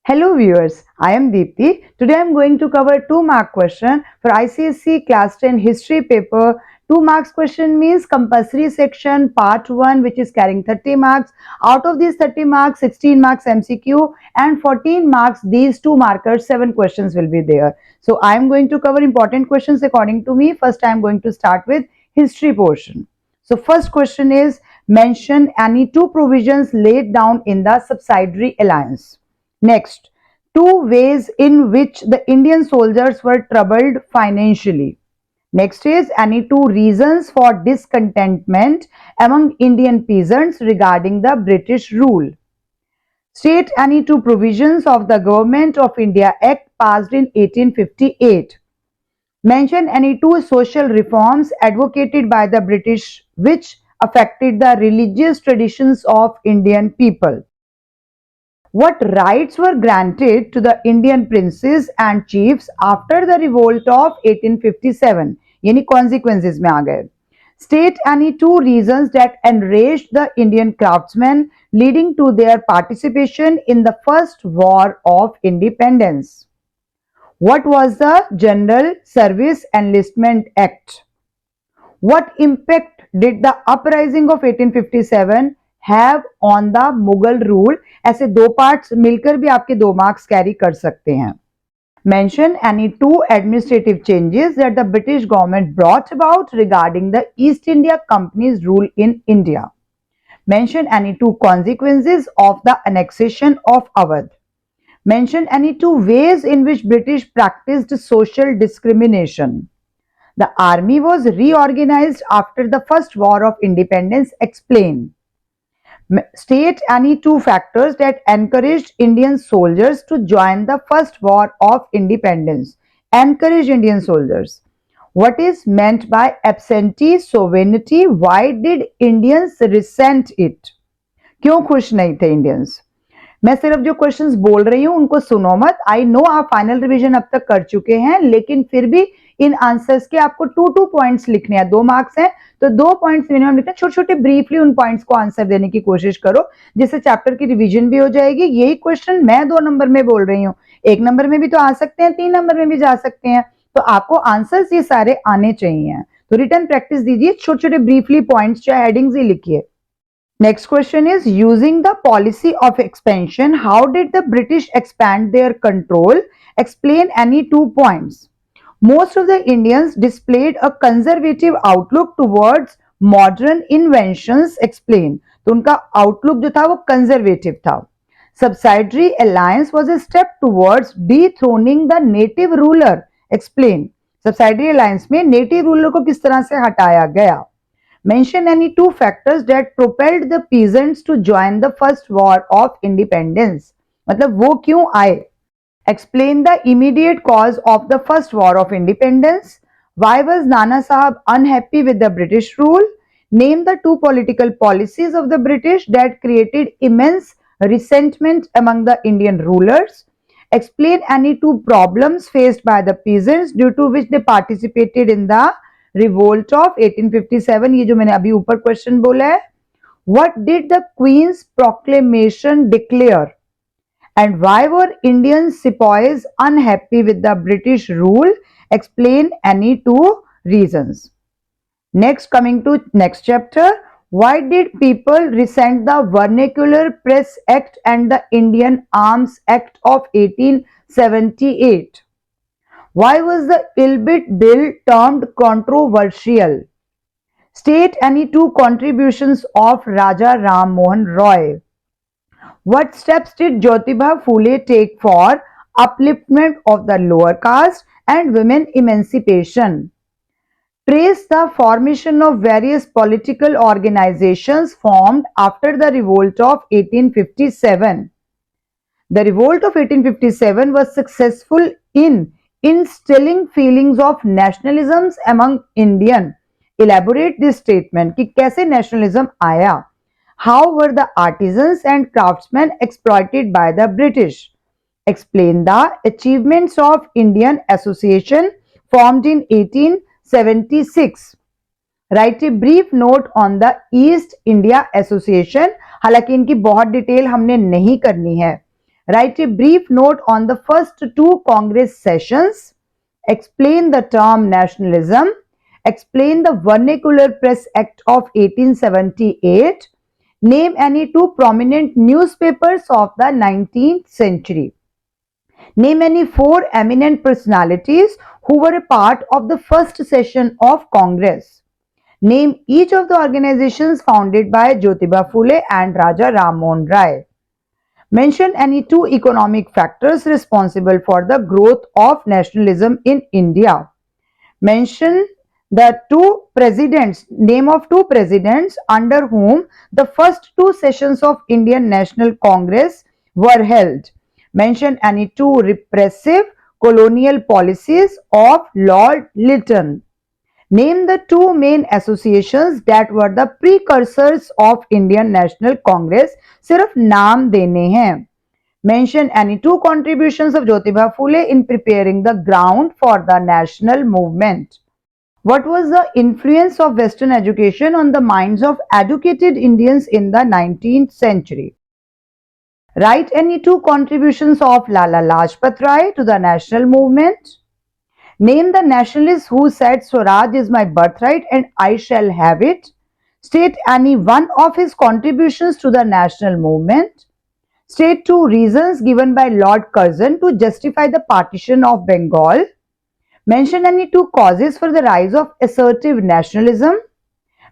Hello viewers, I am Deepti. Today I am going to cover 2 mark question for ICSE class 10 history paper. 2 marks question means compulsory section part 1 which is carrying 30 marks. Out of these 30 marks, 16 marks MCQ and 14 marks these 2 markers, 7 questions will be there. So I am going to cover important questions according to me. First I am going to start with history portion. So first question is mention any 2 provisions laid down in the subsidiary alliance. Next, 2 ways in which the Indian soldiers were troubled financially. Next is any 2 reasons for discontentment among Indian peasants regarding the British rule. State any 2 provisions of the Government of India Act passed in 1858. Mention any 2 social reforms advocated by the British which affected the religious traditions of Indian people. What rights were granted to the Indian princes and chiefs after the revolt of 1857? यानी consequences में आ गए. State any 2 reasons that enraged the Indian craftsmen leading to their participation in the first war of independence. What was the General Service Enlistment Act? What impact did the uprising of 1857 have on the Mughal rule? ऐसे 2 parts मिलकर भी आपके 2 marks carry कर सकते हैं. Mention any 2 administrative changes that the British government brought about regarding the East India Company's rule in India. Mention any 2 consequences of the annexation of Awadh. Mention any 2 ways in which British practiced social discrimination. The army was reorganized after the first war of independence. Explain. State any 2 factors that encouraged Indian soldiers to join the first war of independence. Encourage Indian soldiers. What is meant by absentee sovereignty? Why did Indians resent it? क्यों खुश नहीं थे Indians? मैं सिर्फ जो questions बोल रही हूं उनको सुनो मत. आई नो आप फाइनल रिवीजन अब तक कर चुके हैं, लेकिन फिर भी इन आंसर्स के आपको 2 पॉइंट्स लिखने हैं. 2 मार्क्स हैं तो 2 पॉइंट्स मिनिमम लिखना. छोटे छोटे ब्रीफली उन पॉइंट्स को आंसर देने की कोशिश करो जिससे चैप्टर की रिवीजन भी हो जाएगी. यही क्वेश्चन मैं 2 नंबर में बोल रही हूँ, 1 नंबर में भी तो आ सकते हैं, 3 नंबर में भी जा सकते हैं. तो आपको आंसर्स ये सारे आने चाहिए. तो रिटर्न प्रैक्टिस दीजिए, छोटे छोटे ब्रीफली पॉइंट्स चाहे हेडिंग्स ही लिखिए. Next question is using the policy of expansion, how did the British expand their control? Explain any 2 points. Most of the Indians displayed a conservative outlook towards modern inventions. Explain. तो उनका outlook जो था वो conservative था. Subsidiary alliance was a step towards dethroning the native ruler. Explain. Subsidiary alliance में native ruler को किस तरह से हटाया गया. Mention any 2 factors that propelled the peasants to join the first war of independence. मतलब वो क्यों आए? Explain the immediate cause of the first war of independence. Why was Nana Sahib unhappy with the British rule? Name the 2 political policies of the British that created immense resentment among the Indian rulers. Explain any 2 problems faced by the peasants due to which they participated in the revolt of 1857. ये जो मैंने अभी ऊपर question बोला है. What did the queen's proclamation declare and why were Indian sepoys unhappy with the British rule? Explain any 2 reasons. Next, coming to next chapter. Why did people resent the vernacular press act and the Indian arms act of 1878? Why was the Ilbit Bill termed controversial? State any 2 contributions of Raja Ram Mohan Roy. What steps did Jyotiba Phule take for upliftment of the lower caste and women emancipation? Trace the formation of various political organizations formed after the revolt of 1857. The revolt of 1857 was successful in instilling feelings of nationalism among Indian. Elaborate this statement कि कैसे nationalism आया. How were the artisans and craftsmen exploited by the British? Explain the achievements of Indian Association formed in 1876. Write a brief note on the East India Association. हालांकि इनकी बहुत detail हमने नहीं करनी है. Write a brief note on the first two Congress sessions. Explain the term nationalism. Explain the Vernacular Press Act of 1878. Name any two prominent newspapers of the 19th century. Name any four eminent personalities who were a part of the first session of Congress. Name each of the organizations founded by Jyotiba Phule and Raja Ram Mohan Rai. Mention any two economic factors responsible for the growth of nationalism in India. Mention the two presidents, name of two presidents under whom the first two sessions of Indian National Congress were held. Mention any two repressive colonial policies of Lord Lytton. Name the two main associations that were the precursors of Indian National Congress. सिर्फ नाम देने हैं. Mention any two contributions of Jyotiba Phule in preparing the ground for the national movement. What was the influence of Western education on the minds of educated Indians in the 19th century? Write any two contributions of Lala Lajpat Rai to the national movement. Name the nationalists who said Swaraj is my birthright and I shall have it. State any one of his contributions to the national movement. State two reasons given by Lord Curzon to justify the partition of Bengal. Mention any two causes for the rise of assertive nationalism.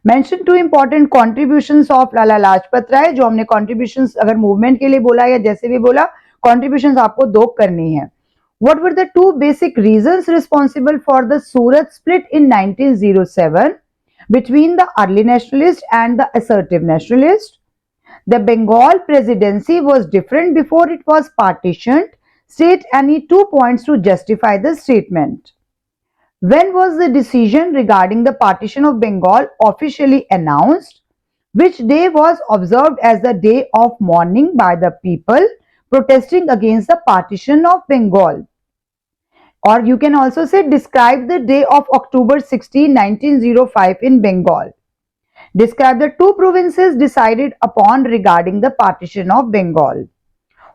Mention two important contributions of Lala Lajpat Rai. जो हमने contributions अगर movement के लिए बोला या जैसे भी बोला, contributions आपको दो करनी है. What were the two basic reasons responsible for the Surat split in 1907 between the early nationalist and the assertive nationalist? The Bengal presidency was different before it was partitioned. State any two points to justify the statement. When was the decision regarding the partition of Bengal officially announced? Which day was observed as the day of mourning by the people protesting against the partition of Bengal? Or you can also say describe the day of October 16, 1905 in Bengal. Describe the two provinces decided upon regarding the partition of Bengal.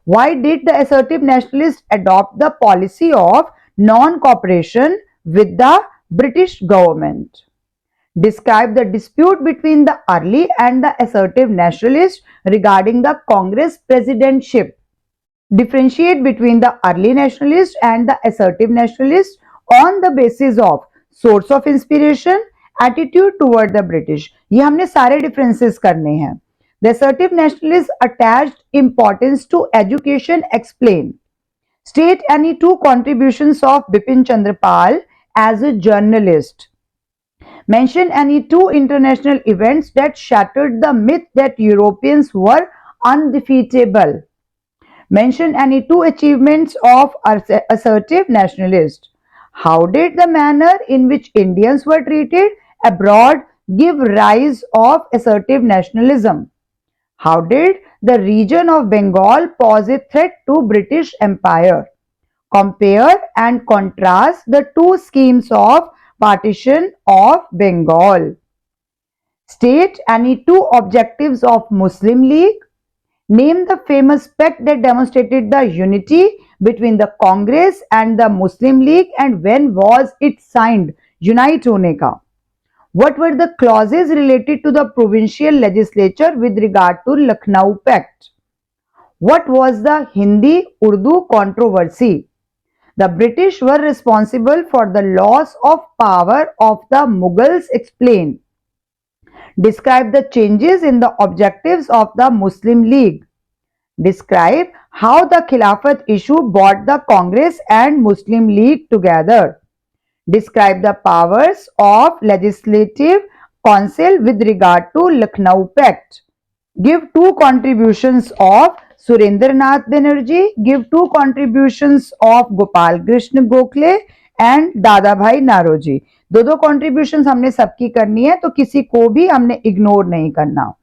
Why did the assertive nationalists adopt the policy of non-cooperation with the British government? Describe the dispute between the early and the assertive nationalists regarding the Congress presidentship. Differentiate between the early nationalists and the assertive nationalists on the basis of source of inspiration, attitude toward the British. ये हमने सारे differences करने हैं. The assertive nationalists attached importance to education. Explain. State any two contributions of Bipin Chandra Pal as a journalist. Mention any two international events that shattered the myth that Europeans were undefeatable. Mention any two achievements of assertive nationalists. How did the manner in which Indians were treated abroad give rise of assertive nationalism? How did the region of Bengal pose a threat to British Empire? Compare and contrast the two schemes of partition of Bengal. State any two objectives of Muslim League. Name the famous pact that demonstrated the unity between the Congress and the Muslim League and when was it signed? Unite होने का. What were the clauses related to the provincial legislature with regard to Lucknow Pact? What was the Hindi-Urdu controversy? The British were responsible for the loss of power of the Mughals. Explain. Describe the changes in the objectives of the Muslim League. Describe how the Khilafat issue brought the Congress and Muslim League together. Describe the powers of Legislative Council with regard to Lucknow Pact. Give two contributions of Surendranath Banerjee. Give two contributions of Gopal Krishna Gokhale and Dadabhai Naoroji. दो contributions हमने सबकी करनी है, तो किसी को भी हमने ignore नहीं करना,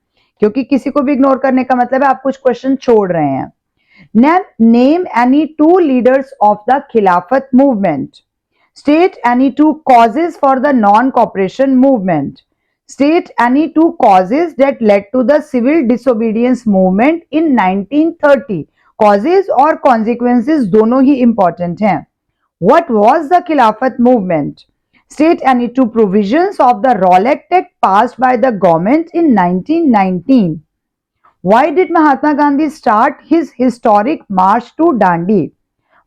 क्योंकि किसी को भी इग्नोर करने का मतलब है आप कुछ क्वेश्चन छोड़ रहे हैं. Name any two leaders of the Khilafat movement. State any two causes for the non-cooperation movement. State any two causes that led to the civil disobedience movement in 1930. Causes और कॉन्सिक्वेंसेस दोनों ही important हैं। What was the खिलाफत movement? State any to provisions of the Rowlatt act passed by the government in 1919। Why did Mahatma Gandhi start his historic march to Dandi?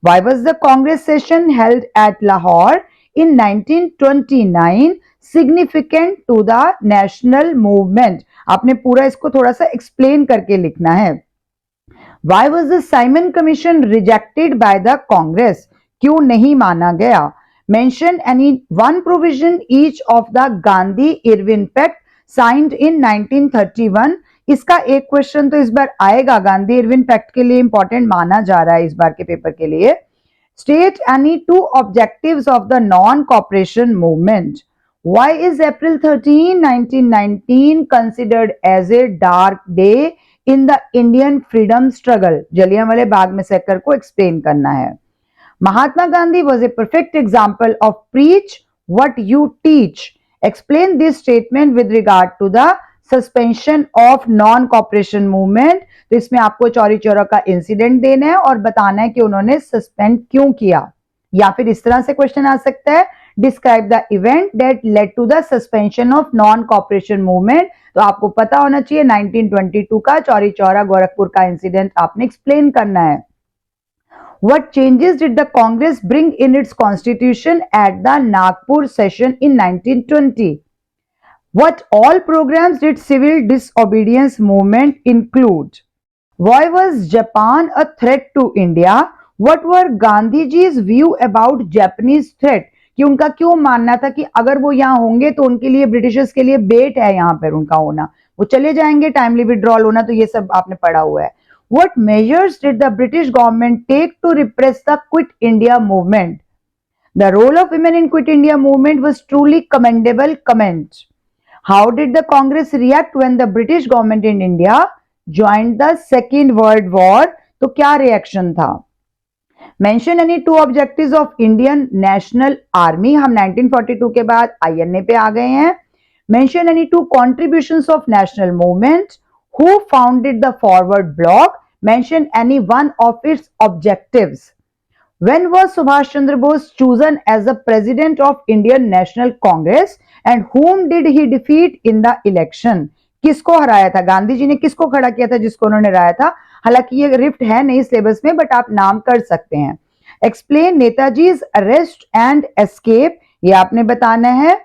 Why was the Congress session held at Lahore in 1929 significant to the national movement? आपने पूरा इसको थोड़ा सा explain करके लिखना है। Why was the Simon Commission rejected by the Congress? क्यों नहीं माना गया? Mention any one provision each of the Gandhi-Irwin Pact signed in 1931. इसका एक क्वेश्चन तो इस बार आएगा, गांधी इरविन पैक्ट के लिए इंपॉर्टेंट माना जा रहा है इस बार के पेपर के लिए। State any two objectives of the non cooperation movement. Why is April 13, 1919 considered as a dark day in the Indian freedom struggle? जलियांवाले बाग मैसेकर को एक्सप्लेन करना है। Mahatma Gandhi was a perfect example of preach what you teach. Explain this statement with regard to the suspension of non cooperation movement. तो इसमें आपको चौरी चौरा का incident देना है और बताना है कि उन्होंने सस्पेंड क्यों किया। या फिर इस तरह से क्वेश्चन आ सकता है, describe the event that led to the suspension of non cooperation movement. तो आपको पता होना चाहिए 1922 का चौरी चौरा गोरखपुर का इंसिडेंट आपने एक्सप्लेन करना है। What changes did the Congress bring in its constitution at the Nagpur session in 1920? What all programs did civil disobedience movement include? Why was Japan a threat to India? What were Gandhiji's view about Japanese threat? कि उनका क्यों मानना था कि अगर वो यहाँ होंगे तो उनके लिए ब्रिटिशर्स के लिए बेट है यहाँ पर उनका होना, वो चले जाएंगे, टाइमली विड्रॉल होना, तो ये सब आपने पढ़ा हुआ है। What measures did the British government take to repress the Quit India movement? The role of women in Quit India movement was truly commendable. Comment. How did the Congress react when the British government in India joined the Second World War? तो क्या reaction था? Mention any two objectives of Indian National Army. हम 1942 के बाद INA पे आ गए हैं। Mention any two contributions of national movement. Who founded the Forward Bloc? Mention any one of its objectives. When was Subhash Chandra Bose chosen as the president of Indian National Congress and whom did he defeat in the election? किसको हराया था? गांधी जी ने किसको खड़ा किया था जिसको उन्होंने हराया था? हालांकि ये रिफ्ट है नहीं सिलेबस में, बट आप नाम कर सकते हैं। एक्सप्लेन नेताजीज अरेस्ट एंड एस्केप, ये आपने बताना है।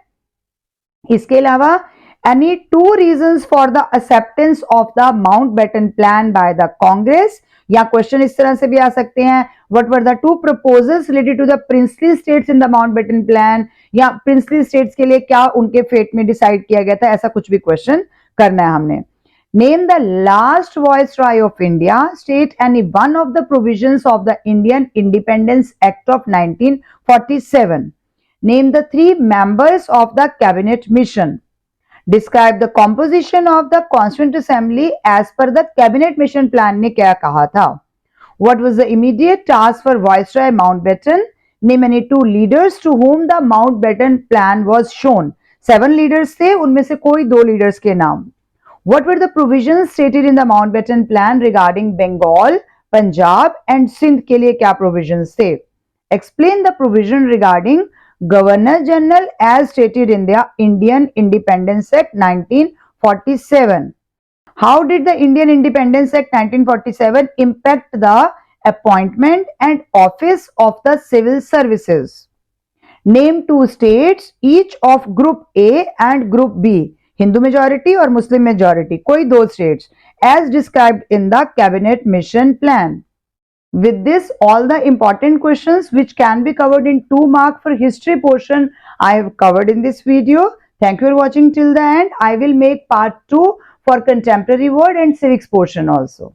इसके अलावा any two reasons for the acceptance of the Mountbatten plan by the Congress, या क्वेश्चन इस तरह से भी आ सकते हैं, what were the two proposals related to the princely states in the Mountbatten plan, या princely states के लिए क्या उनके फेट में डिसाइड किया गया था, ऐसा कुछ भी क्वेश्चन करना है हमने। Name the last viceroy of India. State any one of the provisions of the Indian Independence Act of 1947. Name the three members of the cabinet mission. Describe the composition of the Constituent Assembly as per the Cabinet Mission Plan ने क्या कहा था? What was the immediate task for Viceroy Mountbatten? Name any two leaders to whom the Mountbatten Plan was shown. 7 leaders थे, उनमें से कोई 2 leaders के नाम। What were the provisions stated in the Mountbatten Plan regarding Bengal, Punjab and Sindh के लिए क्या provisions थे? Explain the provision regarding Governor General as stated in the Indian Independence Act 1947. How did the Indian Independence Act 1947 impact the appointment and office of the civil services? Name two states, each of Group A and Group B, Hindu majority or Muslim majority, कोई 2 states, as described in the Cabinet Mission Plan. With this, all the important questions which can be covered in 2 mark for history portion I have covered in this video. Thank you for watching till the end. I will make part 2 for contemporary world and civics portion also.